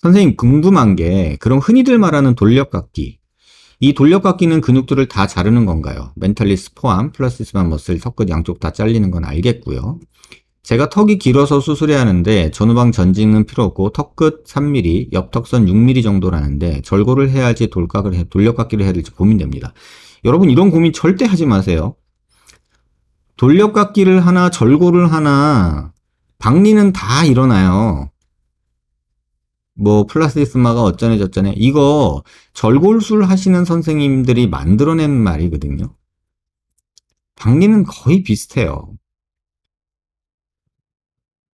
선생님 궁금한 게 그럼 흔히들 말하는 돌려깎기. 이 돌려깎기는 근육들을 다 자르는 건가요? 멘탈리스 포함, 플라시스만 머슬, 턱끝 양쪽 다 잘리는 건 알겠고요. 제가 턱이 길어서 수술해야 하는데 전후방 전직은 필요 없고 턱끝 3mm, 옆턱선 6mm 정도라는데 절골을 해야 할지 돌려깎기를 해야 될지 고민됩니다. 여러분 이런 고민 절대 하지 마세요. 돌려깎기를 하나 절골을 하나 박리는 다 일어나요. 뭐 플라스티스마가 어쩌네 저쩌네 이거 절골술 하시는 선생님들이 만들어낸 말이거든요. 박리는 거의 비슷해요.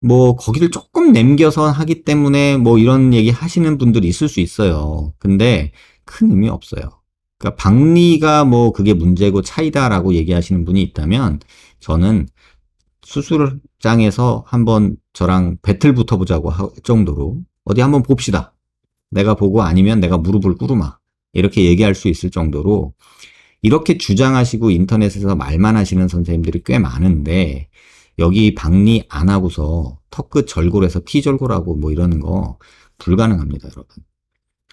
뭐 거기를 조금 남겨서 하기 때문에 뭐 이런 얘기 하시는 분들이 있을 수 있어요. 근데 큰 의미 없어요. 그러니까 박리가 뭐 그게 문제고 차이다라고 얘기하시는 분이 있다면 저는 수술장에서 한번 저랑 배틀 붙어보자고 할 정도로 어디 한번 봅시다. 내가 보고 아니면 내가 무릎을 꿇으마. 이렇게 얘기할 수 있을 정도로 이렇게 주장하시고 인터넷에서 말만 하시는 선생님들이 꽤 많은데 여기 박리 안 하고서 턱끝 절골해서 T절골하고 뭐 이러는 거 불가능합니다, 여러분.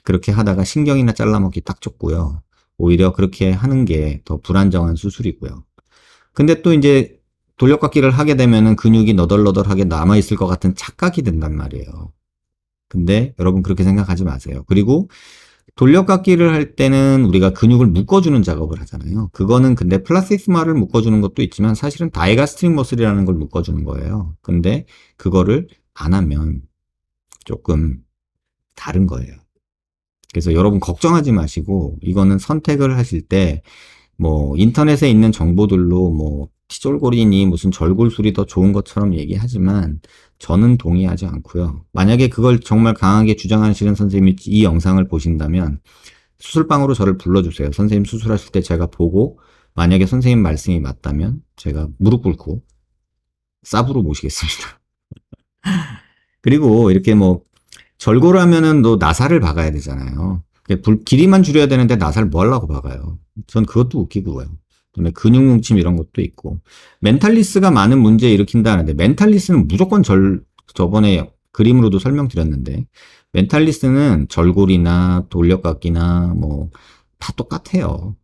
그렇게 하다가 신경이나 잘라먹기 딱 좋고요. 오히려 그렇게 하는 게 더 불안정한 수술이고요. 근데 또 이제 돌려깎기를 하게 되면은 근육이 너덜너덜하게 남아있을 것 같은 착각이 든단 말이에요. 근데 여러분 그렇게 생각하지 마세요. 그리고 돌려깎기를 할 때는 우리가 근육을 묶어주는 작업을 하잖아요. 그거는 근데 플라스티스마를 묶어주는 것도 있지만 사실은 다이가스트릭 머슬이라는 걸 묶어주는 거예요. 근데 그거를 안 하면 조금 다른 거예요. 그래서 여러분 걱정하지 마시고 이거는 선택을 하실 때 뭐 인터넷에 있는 정보들로 뭐 티졸골이니 무슨 절골술이 더 좋은 것처럼 얘기하지만 저는 동의하지 않고요. 만약에 그걸 정말 강하게 주장하시는 선생님이 이 영상을 보신다면 수술방으로 저를 불러주세요. 선생님 수술하실 때 제가 보고 만약에 선생님 말씀이 맞다면 제가 무릎 꿇고 쌉으로 모시겠습니다. 그리고 이렇게 뭐 절골을 하면은 너 나사를 박아야 되잖아요. 길이만 줄여야 되는데 나사를 뭐 하려고 박아요. 전 그것도 웃기고요. 그다음에 근육 뭉침 이런 것도 있고 멘탈리스가 많은 문제 일으킨다는데 멘탈리스는 무조건 저번에 그림으로도 설명드렸는데 멘탈리스는 절골이나 돌려깎기나 뭐 다 똑같아요.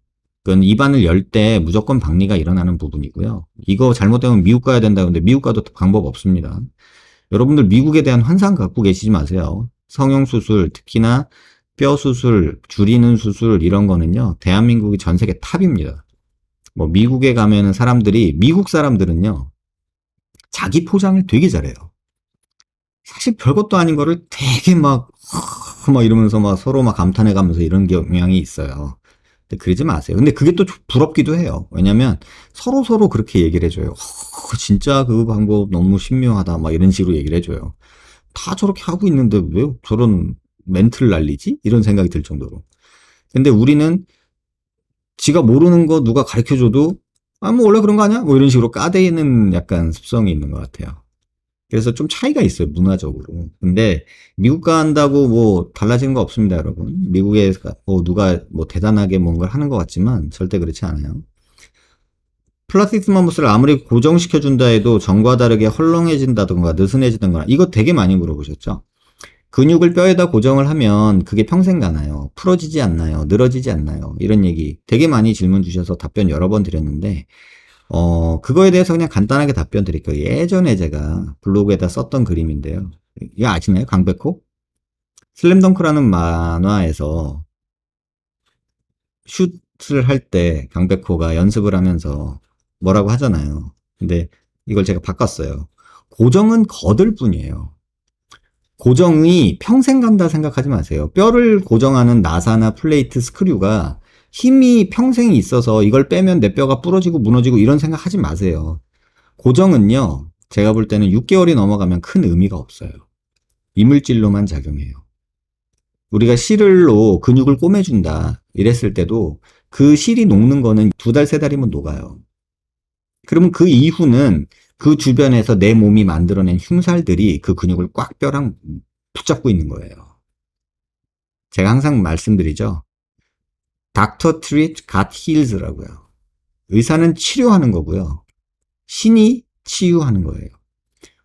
그건 입안을 열 때 무조건 박리가 일어나는 부분이고요. 이거 잘못되면 미국 가야 된다는데 미국 가도 방법 없습니다. 여러분들 미국에 대한 환상 갖고 계시지 마세요. 성형수술, 특히나 뼈 수술, 줄이는 수술 이런 거는요. 대한민국이 전 세계 탑입니다. 뭐 미국에 가면은 미국 사람들은요. 자기 포장을 되게 잘해요. 사실 별것도 아닌 거를 되게 막 이러면서 막 서로 막 감탄해 가면서 이런 경향이 있어요. 근데 그러지 마세요. 근데 그게 또 부럽기도 해요. 왜냐면 서로 그렇게 얘기를 해줘요. 진짜 그 방법 너무 신묘하다. 막 이런 식으로 얘기를 해줘요. 다 저렇게 하고 있는데 왜 저런 멘트를 날리지? 이런 생각이 들 정도로. 근데 우리는 지가 모르는 거 누가 가르쳐줘도 뭐 원래 그런 거 아니야? 뭐 이런 식으로 까대는 약간 습성이 있는 것 같아요. 그래서 좀 차이가 있어요, 문화적으로. 근데 미국 간다고 뭐 달라지는 거 없습니다, 여러분. 미국에 뭐 누가 뭐 대단하게 뭔가를 하는 것 같지만 절대 그렇지 않아요. 플라스틱 마모스를 아무리 고정시켜준다 해도 전과 다르게 헐렁해진다던가 느슨해지던가 이거 되게 많이 물어보셨죠? 근육을 뼈에다 고정을 하면 그게 평생 가나요? 풀어지지 않나요? 늘어지지 않나요? 이런 얘기 되게 많이 질문 주셔서 답변 여러 번 드렸는데 그거에 대해서 그냥 간단하게 답변 드릴게요. 예전에 제가 블로그에다 썼던 그림인데요. 이거 아시나요? 강백호? 슬램덩크라는 만화에서 슛을 할 때 강백호가 연습을 하면서 뭐라고 하잖아요. 근데 이걸 제가 바꿨어요. 고정은 거들 뿐이에요. 고정이 평생 간다 생각하지 마세요. 뼈를 고정하는 나사나 플레이트, 스크류가 힘이 평생 있어서 이걸 빼면 내 뼈가 부러지고 무너지고 이런 생각 하지 마세요. 고정은요, 제가 볼 때는 6개월이 넘어가면 큰 의미가 없어요. 이물질로만 작용해요. 우리가 실을로 근육을 꼬매준다 이랬을 때도 그 실이 녹는 거는 2달, 3달이면 녹아요. 그러면 그 이후는 그 주변에서 내 몸이 만들어낸 흉살들이 그 근육을 꽉 뼈랑 붙잡고 있는 거예요. 제가 항상 말씀드리죠. Doctor treat, God heals라고요. 의사는 치료하는 거고요. 신이 치유하는 거예요.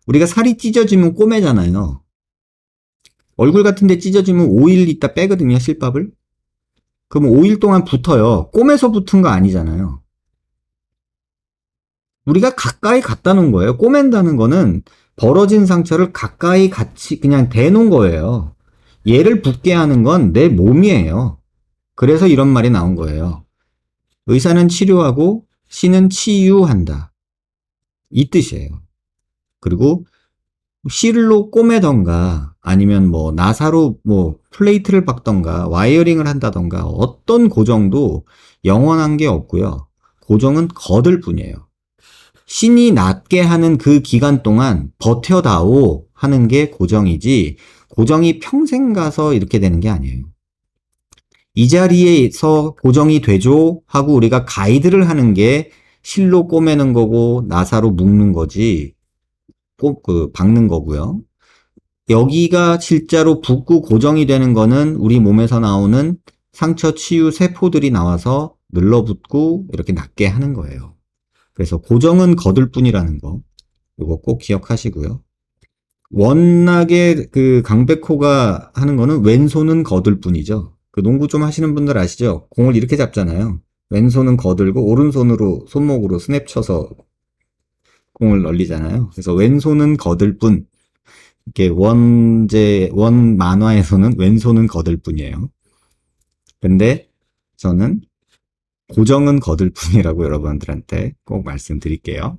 우리가 살이 찢어지면 꼬매잖아요. 얼굴 같은 데 찢어지면 5일 있다 빼거든요, 실밥을. 그럼 5일 동안 붙어요. 꿰매서 붙은 거 아니잖아요. 우리가 가까이 갖다 놓은 거예요. 꿰맨다는 거는 벌어진 상처를 가까이 같이 그냥 대놓은 거예요. 얘를 붓게 하는 건 내 몸이에요. 그래서 이런 말이 나온 거예요. 의사는 치료하고 신은 치유한다. 이 뜻이에요. 그리고 실로 꿰매던가 아니면 뭐 나사로 뭐 플레이트를 박던가 와이어링을 한다던가 어떤 고정도 영원한 게 없고요. 고정은 거들 뿐이에요. 신이 낫게 하는 그 기간 동안 버텨다오 하는 게 고정이지 고정이 평생 가서 이렇게 되는 게 아니에요. 이 자리에서 고정이 되죠 하고 우리가 가이드를 하는 게 실로 꼬매는 거고 나사로 묶는 거지 꼭 박는 거고요. 여기가 실제로 붓고 고정이 되는 거는 우리 몸에서 나오는 상처 치유 세포들이 나와서 늘러붙고 이렇게 낫게 하는 거예요. 그래서 고정은 거들 뿐이라는 거 이거 꼭 기억하시고요. 워낙에 그 강백호가 하는 거는 왼손은 거들 뿐이죠. 그 농구 좀 하시는 분들 아시죠? 공을 이렇게 잡잖아요. 왼손은 거들고 오른손으로 손목으로 스냅 쳐서 공을 날리잖아요. 그래서 왼손은 거들 뿐. 이렇게 원 만화에서는 왼손은 거들 뿐이에요. 근데 저는 고정은 거들 뿐이라고 여러분들한테 꼭 말씀드릴게요.